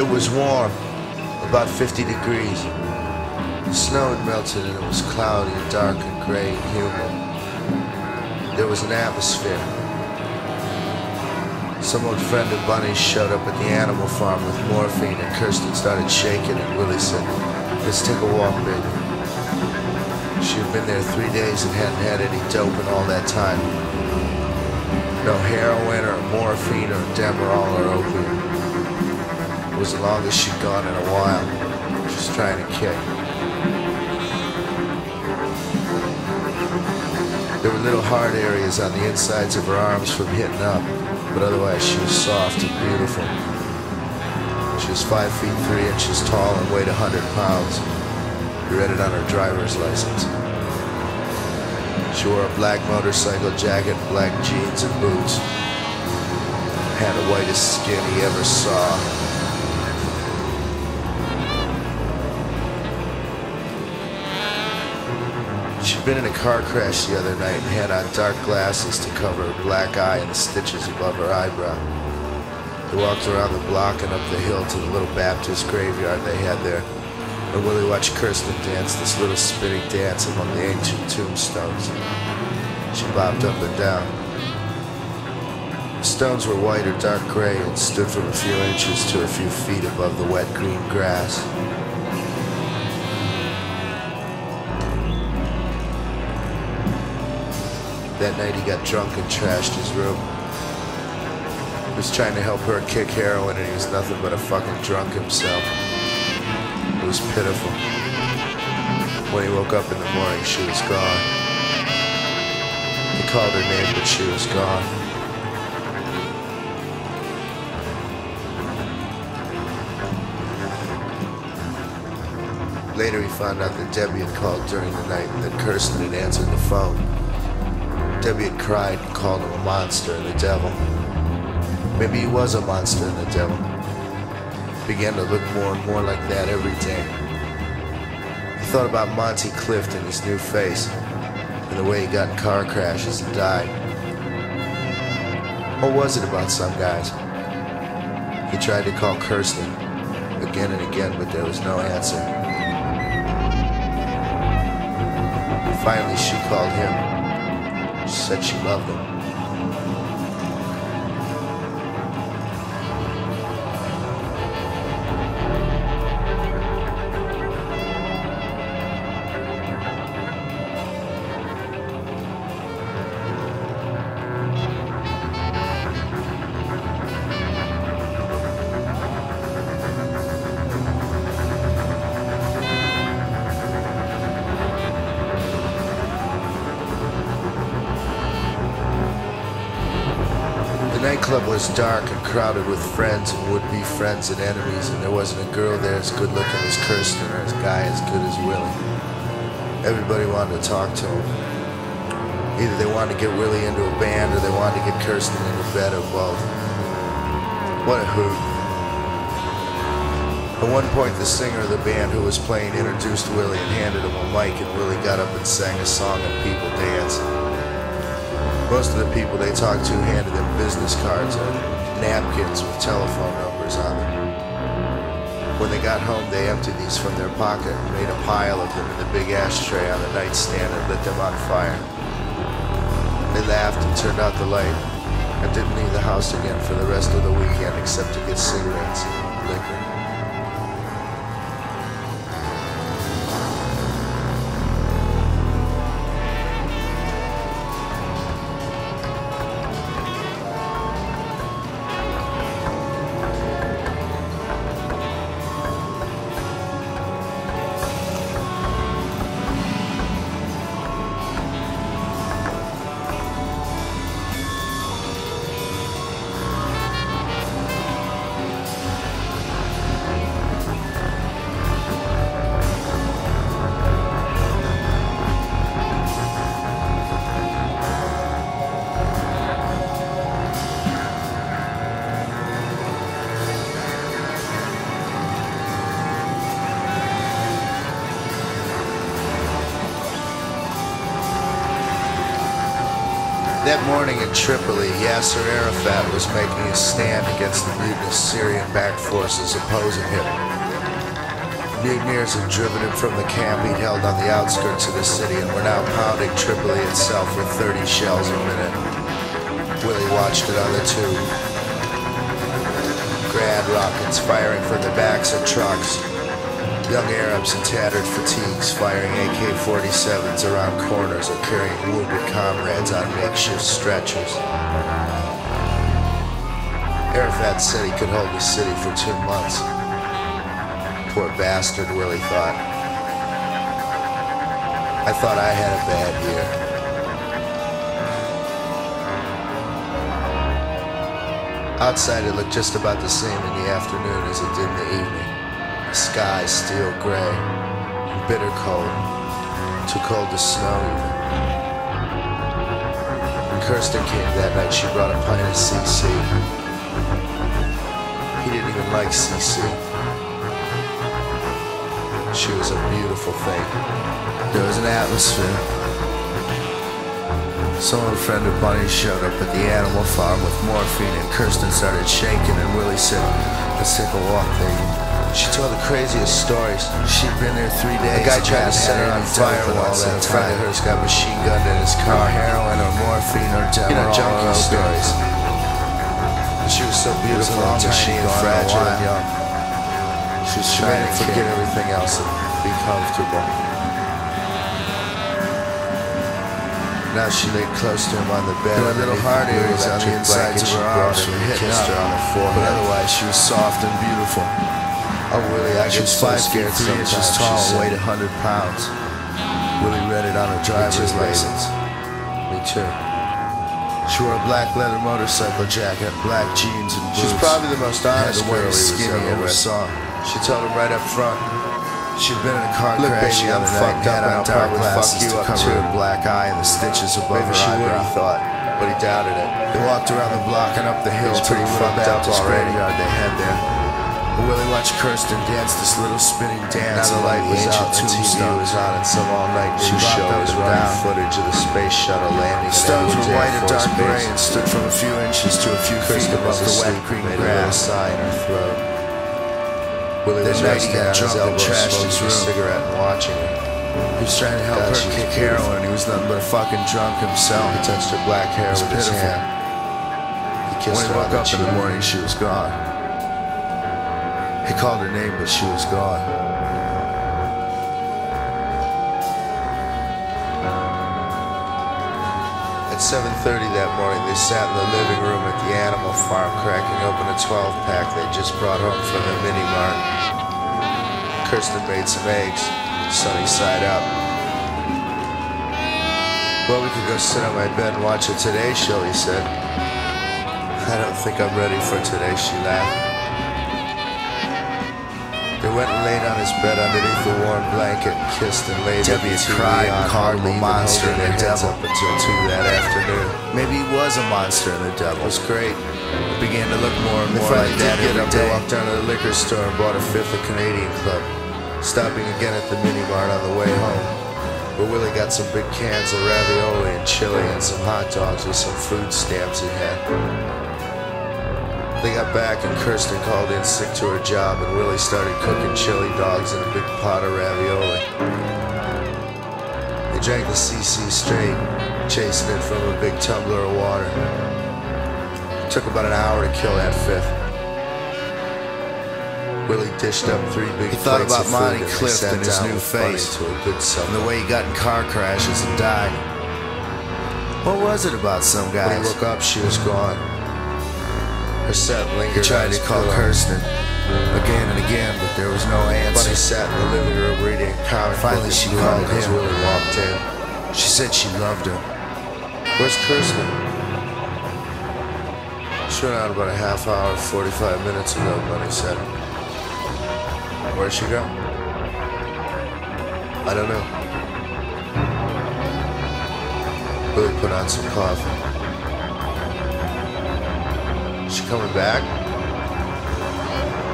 It was warm, about 50 degrees. The snow had melted and it was cloudy and dark and gray and humid. There was an atmosphere. Some old friend of Bunny's showed up at the animal farm with morphine, and Kirsten started shaking, and Willie said, "Let's take a walk, baby." She had been there 3 days and hadn't had any dope in all that time. No heroin or morphine or Demerol or opium. It was the longest she'd gone in a while. She was trying to kick. There were little hard areas on the insides of her arms from hitting up, but otherwise she was soft and beautiful. She was 5 feet 3 inches tall and weighed 100 pounds. He read it on her driver's license. She wore a black motorcycle jacket, black jeans and boots. Had the whitest skin he ever saw. She'd been in a car crash the other night and had on dark glasses to cover her black eye and the stitches above her eyebrow. They walked around the block and up the hill to the little Baptist graveyard they had there, and Willie watched Kirsten dance this little spinning dance among the ancient tombstones. She bobbed up and down. The stones were white or dark gray and stood from a few inches to a few feet above the wet green grass. That night he got drunk and trashed his room. He was trying to help her kick heroin and he was nothing but a fucking drunk himself. It was pitiful. When he woke up in the morning, she was gone. He called her name, but she was gone. Later he found out that Debbie had called during the night and that Kirsten had answered the phone. Debbie had cried and called him a monster and the devil. Maybe he was a monster and the devil. He began to look more and more like that every day. He thought about Monty Clift and his new face, and the way he got in car crashes and died. Or was it about some guys? He tried to call Kirsten again and again, but there was no answer. Finally, she called him. She said she loved him. The nightclub was dark and crowded with friends and would-be friends and enemies, and there wasn't a girl there as good-looking as Kirsten or a guy as good as Willie. Everybody wanted to talk to him. Either they wanted to get Willie into a band or they wanted to get Kirsten into bed or both. What a hoot. At one point, the singer of the band who was playing introduced Willie and handed him a mic, and Willie got up and sang a song and people danced. Most of the people they talked to handed them business cards or napkins with telephone numbers on them. When they got home, they emptied these from their pocket and made a pile of them in the big ashtray on the nightstand and lit them on fire. They laughed and turned out the light and didn't leave the house again for the rest of the weekend except to get cigarettes and liquor. That morning in Tripoli, Yasser Arafat was making his stand against the mutinous Syrian-backed forces opposing him. Mutineers had driven him from the camp he'd held on the outskirts of the city and were now pounding Tripoli itself with 30 shells a minute. Willie watched it on the tube. Grad rockets firing from the backs of trucks. Young Arabs in tattered fatigues firing AK-47s around corners or carrying wounded comrades on makeshift stretchers. Arafat said he could hold the city for 2 months. Poor bastard, Willie thought. I thought I had a bad year. Outside it looked just about the same in the afternoon as it did in the evening. The sky steel gray and bitter cold, too cold to snow even. When Kirsten came that night, she brought a pint of CC. He didn't even like CC. She was a beautiful thing. There was an atmosphere. Some old friend of Bunny's showed up at the animal farm with morphine, and Kirsten started shaking, and Willie said, "Let's take a walk there." She told the craziest stories. She'd been there 3 days. The guy tried to set her on fire once, and a friend of hers got machine gunned in his car. Heroin or morphine or devil, junkie stories. And she was so beautiful and tiny and fragile and young. She was trying to forget everything else and be comfortable. Now she lay close to him on the bed. There were little heart areas on the insides of her arms from hitting her on her forehead. But otherwise, she was soft and beautiful. Oh, Willie, I get so scared sometimes. 3 inches tall and weighed 100 pounds. Willie read it on her driver's license. Me too. She wore a black leather motorcycle jacket, black jeans, and boots. She's probably the most honest girl he ever saw. She told him right up front. She'd been in a car crash the other night and had on dark glasses to cover her black eye and the stitches above her eyebrow. Maybe she would, he thought, but he doubted it. They walked around the block and up the hill to the little Baptist graveyard they had there. Willie watched Kirsten dance this little spinning dance. Now the light was out and TV was on, and some all-night news show was running footage of the space shuttle landing. Stones were white and dark gray and stood from a few inches to a few feet above the wet green grass. Sigh in her throat. Willie was resting on his elbow, smoking a cigarette and watching her. He was trying to help her kick heroin, and he was nothing but a fucking drunk himself. He touched her black hair with his hand. He kissed her. When he woke up in the morning, she was gone. He called her name, but she was gone. At 7:30 that morning, they sat in the living room at the animal farm, cracking open a 12-pack they just brought home from the mini-mart. Kirsten made some eggs, sunny side up. Well, we could go sit on my bed and watch a Today Show, he said. I don't think I'm ready for today, she laughed. They went and laid on his bed underneath the warm blanket and kissed and laid Debbie cried and called him a monster and a devil up until 2 that afternoon. Maybe he was a monster and a devil. It was great. It began to look more and more like that every day. They walked down to the liquor store and bought a fifth of Canadian Club, stopping again at the mini-mart on the way home, where Willie got some big cans of ravioli and chili and some hot dogs with some food stamps he had. They got back and Kirsten called in sick to her job, and Willie started cooking chili dogs in a big pot of ravioli. They drank the CC straight, chasing it from a big tumbler of water. It took about an hour to kill that fifth. Willie dished up 3 big plates of food, and they sat down his new face to a good supper. And the way he got in car crashes and died. What was it about some guys? When he woke up, she was gone. Her set lingered. He tried to call Kirsten again and again, but there was no answer. Bunny sat in the living room reading a comic. Finally, she called him as Willie walked in. She said she loved him. Where's Kirsten? She went out about a half hour, 45 minutes ago, Bunny said. Where'd she go? I don't know. Willie put on some coffee. She coming back?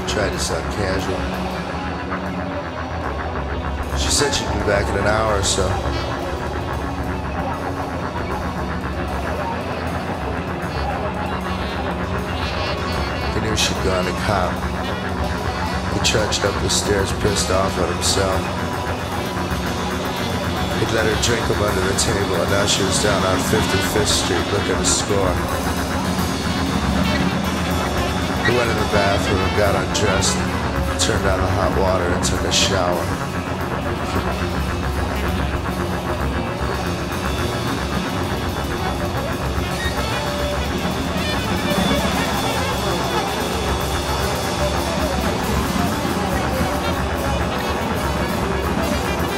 Tried to sound casual. She said she'd be back in an hour or so. where she'd gone to cop. He trudged up the stairs, pissed off at himself. He'd let her drink him under the table, and now she was down on 55th Street looking to score. He went in the bathroom and got undressed, turned on the hot water and took a shower.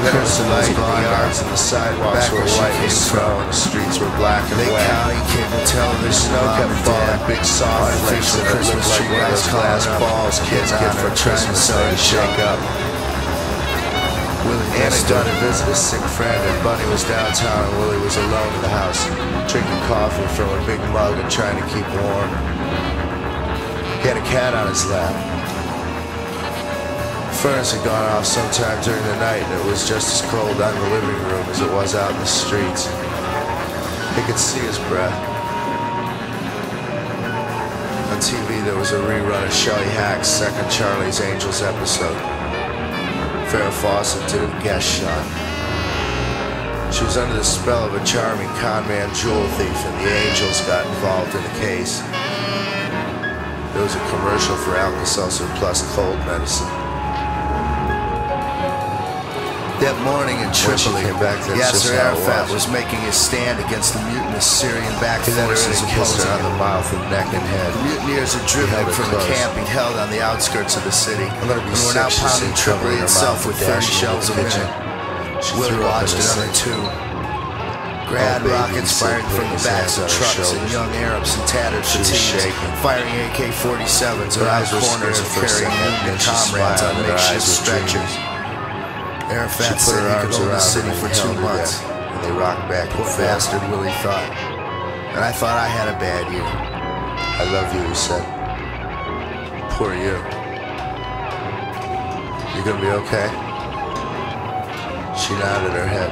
Kirsten was gone, yards and the sidewalks were white with snow, and the streets were black and wet. County cable television, snow kept falling, big soft flakes that looked like one of those glass balls kids get for trying to shake up. Anna had gone to visit a sick friend, and Bunny was downtown, and Willie was alone in the house, drinking coffee from a big mug and trying to keep warm. He had a cat on his lap. The furnace had gone off sometime during the night, and it was just as cold out in the living room as it was out in the streets. He could see his breath. On TV, there was a rerun of Shelley Hack's second Charlie's Angels episode. Farrah Fawcett did a guest shot. She was under the spell of a charming conman jewel thief, and the Angels got involved in the case. There was a commercial for Alka-Seltzer Plus cold medicine. That morning in Tripoli, Yasser Arafat was making his stand against the mutinous Syrian-backed forces opposing him on the mouth and neck and head. The mutineers had driven from the camp he'd held on the outskirts of the city, and were now pounding Tripoli itself with 30 shells a minute. Willie watched it on the tube. Grad rockets firing from the backs of trucks and young Arabs in tattered fatigues, firing AK-47s around corners and carrying wounded comrades on makeshift stretchers. Arafat said he could hold the city for 2 months, and they rocked back. Poor bastard, Willie thought. And I thought I had a bad year. I love you, he said. Poor you. You gonna be okay? She nodded her head.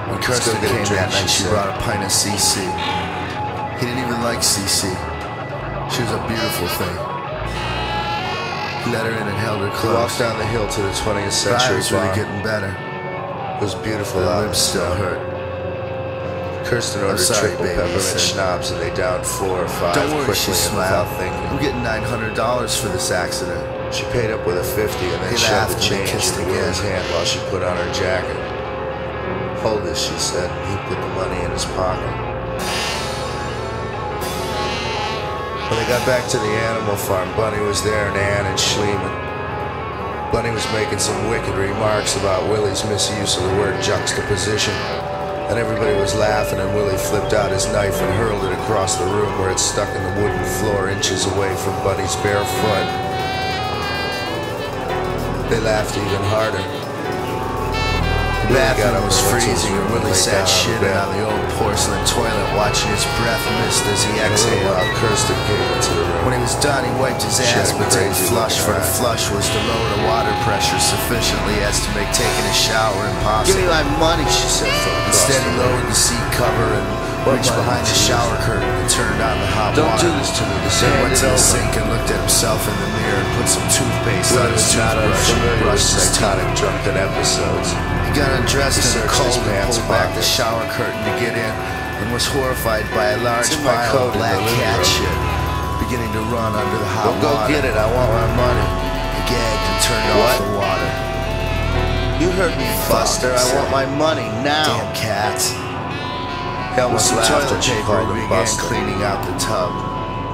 When Kirsten came that night, she brought a pint of CC. He didn't even like CC. She was a beautiful thing. He let her in and held her close. He walked down the hill to the 20th century bar. Really getting better. It was beautiful. Her lips still hurt. Kirsten ordered triple peppermint schnapps, and they downed 4 or 5 quickly and without thinking. I'm getting $900 for this accident. She paid up with a 50 and then shoved the change into Willie's hand while she put on her jacket. Hold this, she said, and he put the money in his pocket. When they got back to the animal farm, Bunny was there and Ann and Schliemann. Bunny was making some wicked remarks about Willie's misuse of the word juxtaposition, and everybody was laughing, and Willie flipped out his knife and hurled it across the room where it stuck in the wooden floor inches away from Bunny's bare foot. They laughed even harder. The bathroom was freezing, and Willie sat shitting on the old porcelain toilet, watching his breath mist as he exhaled. Kirsten came into the room. When he was done, he wiped his ass, but didn't flush, for to flush was to lower the water pressure sufficiently as to make taking a shower impossible. Give me my money, she said. Instead, he lowered the seat cover and reached behind the shower curtain and turned on the hot water. Don't do this to me. Then went to the sink and looked at himself in the mirror and put some toothpaste on his toothbrush and brushed his psychotic drunken episodes. He got undressed in the cold and pulled back the shower curtain to get in, and was horrified by a large pile of black cat shit beginning to run under the hot water. Go get it, I want my money. He gagged and turned off the water. You heard me, Buster. I want my money now. Damn cats. He almost laughed and she called him Buster, cleaning out the tub.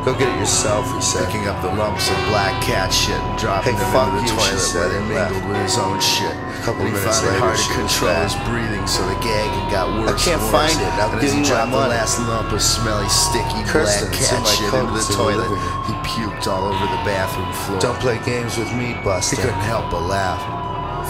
Go get it yourself, he said, picking up the lumps of black cat shit and dropping them into the toilet where they mingled with his own shit. He found it hard to control his breathing, so the gagging got worse. I can't find it. I'll give you my money. The last lump of smelly, sticky black cat shit into the toilet. He puked all over the bathroom floor. Don't play games with me, Buster. He couldn't help but laugh.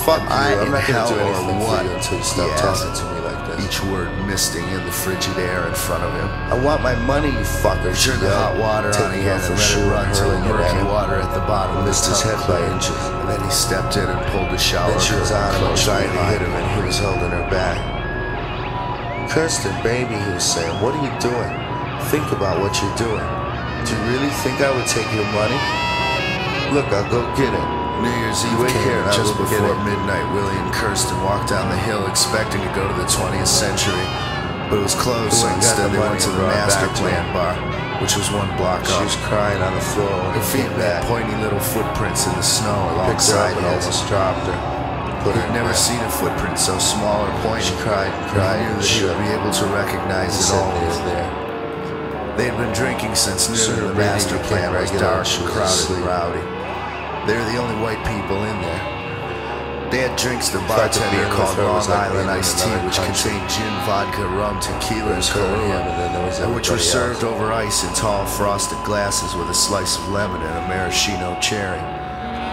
Fuck you. I'm not gonna do anything for you until you stop talking to me like this. Each word misting in the frigid air in front of him. I want my money, you fucker. Turned the hot water on again and let it run till the murky water at the bottom missed his head by inches. And then he stepped in and pulled the shower. Then she was on him and trying to hit him, and he was holding her back. Kirsten, baby, he was saying, what are you doing? Think about what you're doing. Do you really think I would take your money? Look, I'll go get it. New Year's Eve wait here just before midnight. Willie and Kirsten walked down the hill expecting to go to the 20th century, but it was closed, so instead they went to the master plan bar, which was 1 block up. She was crying on the floor. Her feet made pointy little footprints in the snow alongside his. Almost dropped her. He had never seen a footprint so small or pointy. She cried and cried. He knew that she would be able to recognize it always there. They had been drinking since noon. The master plan was dark and crowded and rowdy. They were the only white people in there. They had drinks the bartender called Long Island iced tea, which contained gin, vodka, rum, tequila, and cognac, and which were served over ice in tall frosted glasses with a slice of lemon and a maraschino cherry.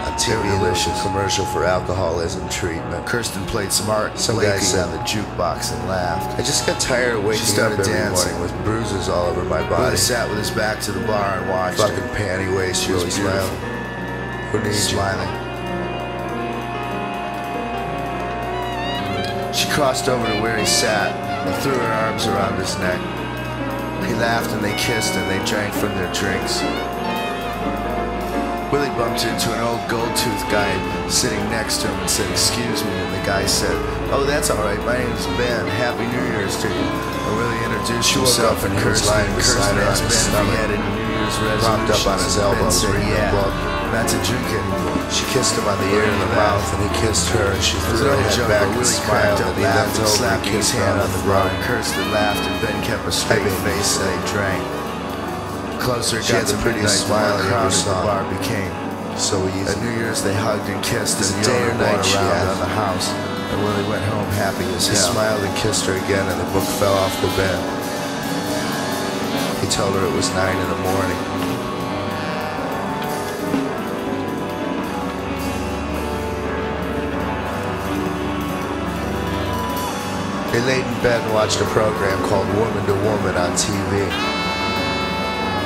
On TV, there was a commercial for alcoholism treatment. Kirsten played some art. Some guy sat on the jukebox and laughed. I just got tired of waking up every morning with bruises all over my body. He sat with his back to the bar and watched. Fucking panty waist, she was smiling. Who needs smiling? She crossed over to where he sat and threw her arms around his neck. He laughed and they kissed and they drank from their drinks. Willie bumped into an old gold-toothed guy sitting next to him and said, "Excuse me," and the guy said, "Oh, that's all right. My name's Ben. Happy New Year's to you." And Willie introduced himself and Kirsten asked Ben if he had any New Year's resolutions. Propped up on his elbow, reading a book. Not to drink anymore. She kissed him on the ear and the mouth, and he kissed her, and she threw her head back and smiled, and he bent over and kissed her on the brow. Kirsten laughed, and Ben kept a straight face, and they drank. Closer she got the prettiest smile and crowded the bar became. So easy. At New Year's they hugged and kissed and day or night she around on the house, and Willie went home happy as hell. He smiled and kissed her again, and the book fell off the bed. He told her it was 9 in the morning. They laid in bed and watched a program called Woman to Woman on TV.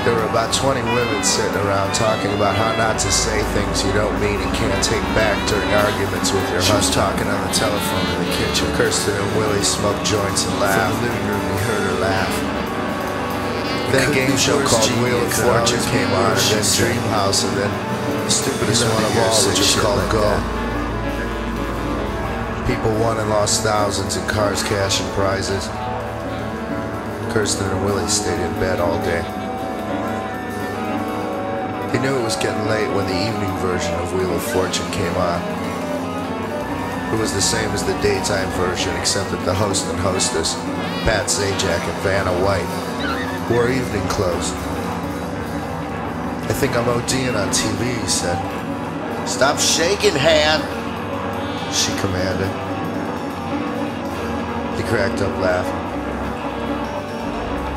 There were about 20 women sitting around talking about how not to say things you don't mean and can't take back during arguments with your husband. She was talking on the telephone in the kitchen. Kirsten and Willie smoked joints and laughed. From the living room, he heard her laugh. Then a game show called Wheel of Fortune came on, and then Dream House, and then the stupidest one of all, which is called Go. People won and lost thousands in cars, cash, and prizes. Kirsten and Willie stayed in bed all day. They knew it was getting late when the evening version of Wheel of Fortune came on. It was the same as the daytime version, except that the host and hostess, Pat Sajak and Vanna White, wore evening clothes. "I think I'm ODing on TV," he said. "Stop shaking, Han," she commanded. He cracked up laughing.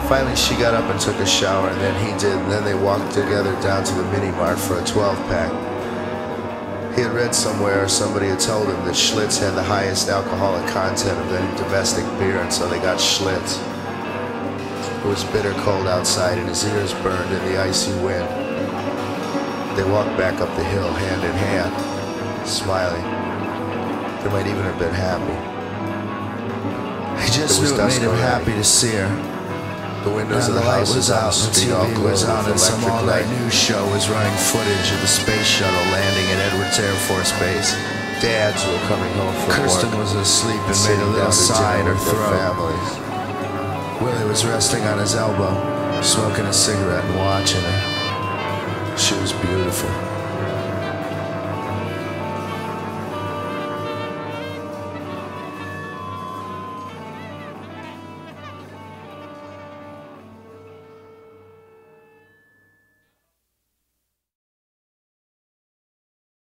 Finally, she got up and took a shower, and then he did, and then they walked together down to the mini-mart for a 12-pack. He had read somewhere, or somebody had told him, that Schlitz had the highest alcoholic content of any domestic beer, and so they got Schlitz. It was bitter cold outside, and his ears burned in the icy wind. They walked back up the hill, hand in hand, smiling. They might even have been happy. He just knew it made him happy to see her. The windows of the house was out, the TV was on, and some all-night news show was running footage of the space shuttle landing at Edwards Air Force Base. Dads were coming home from work. Kirsten was asleep and made a little sigh in her throat. Willie was resting on his elbow, smoking a cigarette and watching her. She was beautiful.